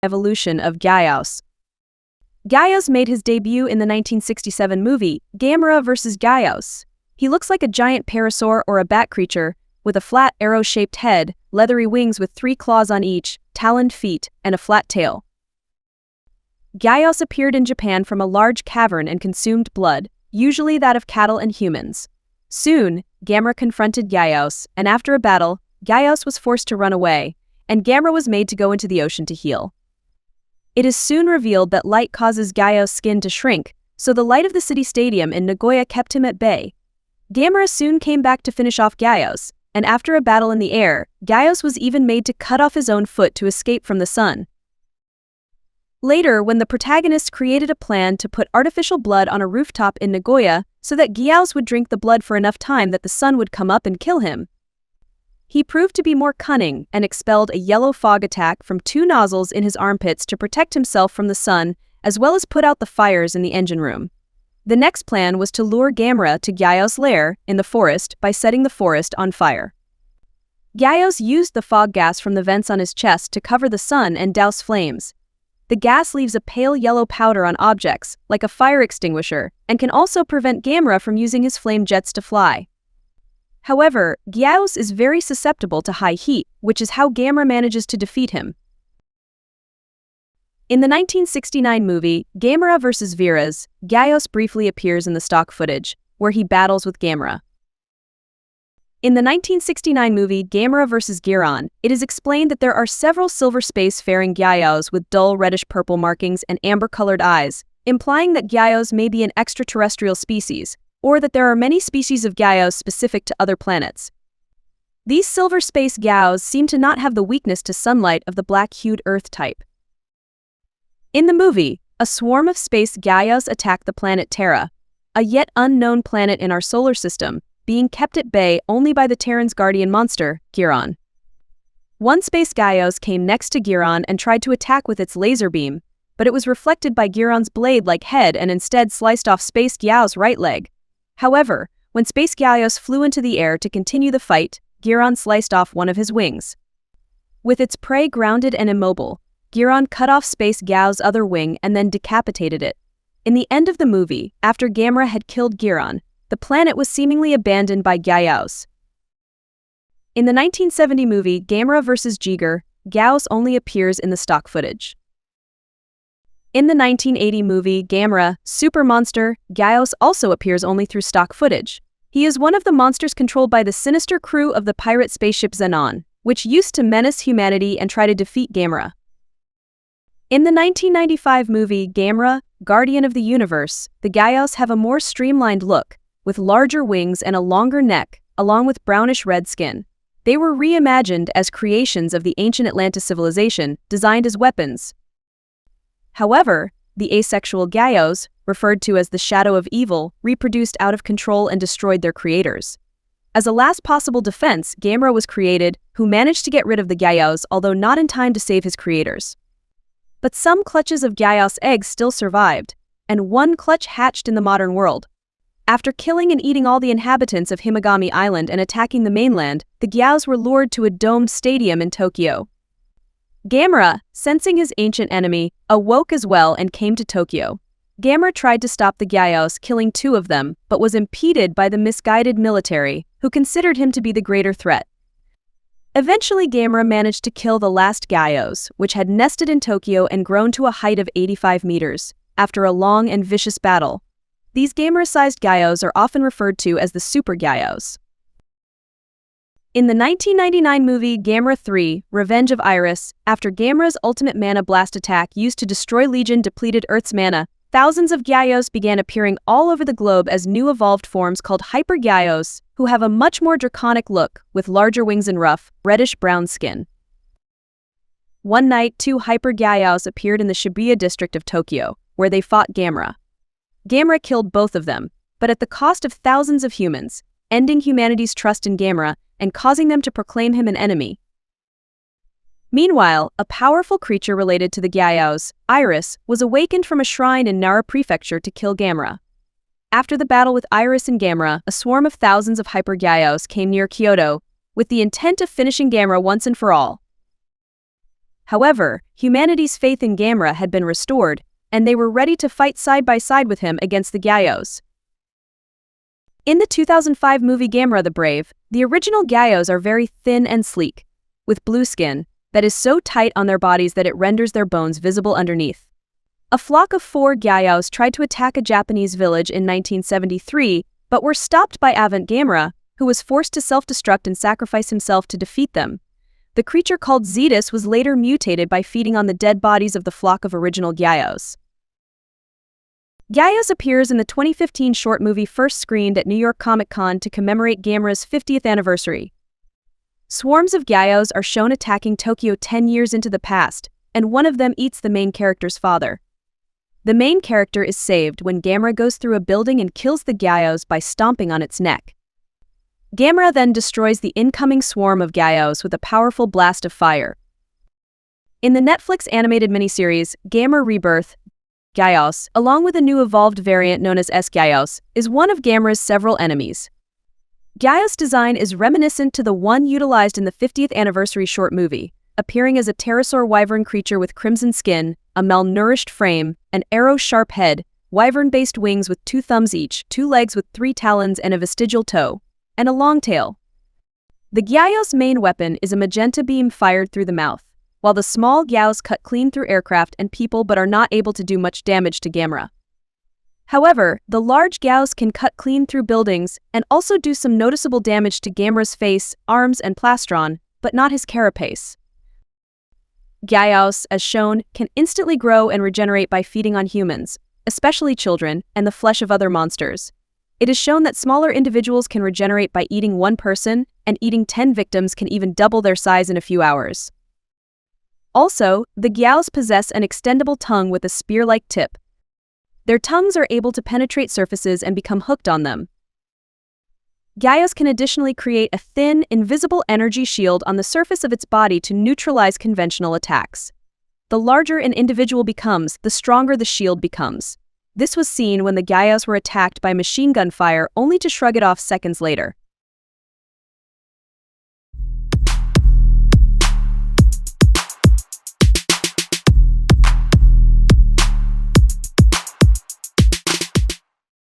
Evolution of Gyaos. Gyaos made his debut in the 1967 movie Gamera vs. Gyaos. He looks like a giant pterosaur or a bat creature, with a flat arrow-shaped head, leathery wings with 3 claws on each, taloned feet, and a flat tail. Gyaos appeared in Japan from a large cavern and consumed blood, usually that of cattle and humans. Soon, Gamera confronted Gyaos, and after a battle, Gyaos was forced to run away, and Gamera was made to go into the ocean to heal. It is soon revealed that light causes Gyaos' skin to shrink, so the light of the city stadium in Nagoya kept him at bay. Gamera soon came back to finish off Gyaos, and after a battle in the air, Gyaos was even made to cut off his own foot to escape from the sun. Later, when the protagonist created a plan to put artificial blood on a rooftop in Nagoya so that Gyaos would drink the blood for enough time that the sun would come up and kill him, he proved to be more cunning and expelled a yellow fog attack from 2 nozzles in his armpits to protect himself from the sun, as well as put out the fires in the engine room. The next plan was to lure Gamera to Gyaos' lair in the forest by setting the forest on fire. Gyaos used the fog gas from the vents on his chest to cover the sun and douse flames. The gas leaves a pale yellow powder on objects, like a fire extinguisher, and can also prevent Gamera from using his flame jets to fly. However, Gyaos is very susceptible to high heat, which is how Gamera manages to defeat him. In the 1969 movie, Gamera vs. Viras, Gyaos briefly appears in the stock footage, where he battles with Gamera. In the 1969 movie Gamera vs. Guiron, it is explained that there are several silver space-faring Gyaos with dull reddish-purple markings and amber-colored eyes, implying that Gyaos may be an extraterrestrial species, or that there are many species of Gyaos specific to other planets. These silver space Gyaos seem to not have the weakness to sunlight of the black-hued Earth type. In the movie, a swarm of space Gyaos attack the planet Terra, a yet unknown planet in our solar system, being kept at bay only by the Terran's guardian monster, Guiron. One space Gyaos came next to Guiron and tried to attack with its laser beam, but it was reflected by Guiron's blade-like head and instead sliced off Space Gyaos' right leg. However, when Space Gyaos flew into the air to continue the fight, Guiron sliced off one of his wings. With its prey grounded and immobile, Guiron cut off Space Gyaos' other wing and then decapitated it. In the end of the movie, after Gamera had killed Guiron, the planet was seemingly abandoned by Gyaos. In the 1970 movie Gamera vs. Jiger, Gyaos only appears in the stock footage. In the 1980 movie Gamera, Super Monster, Gyaos also appears only through stock footage. He is one of the monsters controlled by the sinister crew of the pirate spaceship Xenon, which used to menace humanity and try to defeat Gamera. In the 1995 movie Gamera, Guardian of the Universe, the Gyaos have a more streamlined look, with larger wings and a longer neck, along with brownish-red skin. They were reimagined as creations of the ancient Atlantis civilization, designed as weapons. However, the asexual Gyaos, referred to as the shadow of evil, reproduced out of control and destroyed their creators. As a last possible defense, Gamera was created, who managed to get rid of the Gyaos, although not in time to save his creators. But some clutches of Gyaos eggs still survived, and one clutch hatched in the modern world. After killing and eating all the inhabitants of Himagami Island and attacking the mainland, the Gyaos were lured to a domed stadium in Tokyo. Gamera, sensing his ancient enemy, awoke as well and came to Tokyo. Gamera tried to stop the Gyaos, killing 2 of them, but was impeded by the misguided military, who considered him to be the greater threat. Eventually Gamera managed to kill the last Gyaos, which had nested in Tokyo and grown to a height of 85 meters, after a long and vicious battle. These Gamera-sized Gyaos are often referred to as the Super Gyaos. In the 1999 movie Gamera 3, Revenge of Iris, after Gamera's ultimate mana blast attack used to destroy Legion depleted Earth's mana, thousands of Gyaos began appearing all over the globe as new evolved forms called Hyper Gyaos, who have a much more draconic look, with larger wings and rough, reddish-brown skin. One night, 2 Hyper Gyaos appeared in the Shibuya district of Tokyo, where they fought Gamera. Gamera killed both of them, but at the cost of thousands of humans, ending humanity's trust in Gamera and causing them to proclaim him an enemy. Meanwhile, a powerful creature related to the Gyaos, Iris, was awakened from a shrine in Nara Prefecture to kill Gamera. After the battle with Iris and Gamera, a swarm of thousands of Hyper Gyaos came near Kyoto, with the intent of finishing Gamera once and for all. However, humanity's faith in Gamera had been restored, and they were ready to fight side by side with him against the Gyaos. In the 2005 movie Gamera the Brave, the original Gyaos are very thin and sleek, with blue skin that is so tight on their bodies that it renders their bones visible underneath. A flock of 4 Gyaos tried to attack a Japanese village in 1973, but were stopped by Gamera, who was forced to self-destruct and sacrifice himself to defeat them. The creature called Zetus was later mutated by feeding on the dead bodies of the flock of original Gyaos. Gyaos appears in the 2015 short movie first screened at New York Comic Con to commemorate Gamera's 50th anniversary. Swarms of Gyaos are shown attacking Tokyo 10 years into the past, and one of them eats the main character's father. The main character is saved when Gamera goes through a building and kills the Gyaos by stomping on its neck. Gamera then destroys the incoming swarm of Gyaos with a powerful blast of fire. In the Netflix animated miniseries, Gamera Rebirth, Gyaos, along with a new evolved variant known as s-gyaos, is one of Gamera's several enemies. Gyaos' design is reminiscent to the one utilized in the 50th anniversary short movie, appearing as a pterosaur wyvern creature with crimson skin, a malnourished frame, an arrow-sharp head, wyvern-based wings with 2 thumbs each, 2 legs with 3 talons and a vestigial toe, and a long tail. The Gyaos' main weapon is a magenta beam fired through the mouth, while the small Gyaos cut clean through aircraft and people but are not able to do much damage to Gamera. However, the large Gyaos can cut clean through buildings and also do some noticeable damage to Gamera's face, arms, and plastron, but not his carapace. Gyaos, as shown, can instantly grow and regenerate by feeding on humans, especially children, and the flesh of other monsters. It is shown that smaller individuals can regenerate by eating 1 person, and eating 10 victims can even double their size in a few hours. Also, the Gyaos possess an extendable tongue with a spear-like tip. Their tongues are able to penetrate surfaces and become hooked on them. Gyaos can additionally create a thin, invisible energy shield on the surface of its body to neutralize conventional attacks. The larger an individual becomes, the stronger the shield becomes. This was seen when the Gyaos were attacked by machine gun fire only to shrug it off seconds later.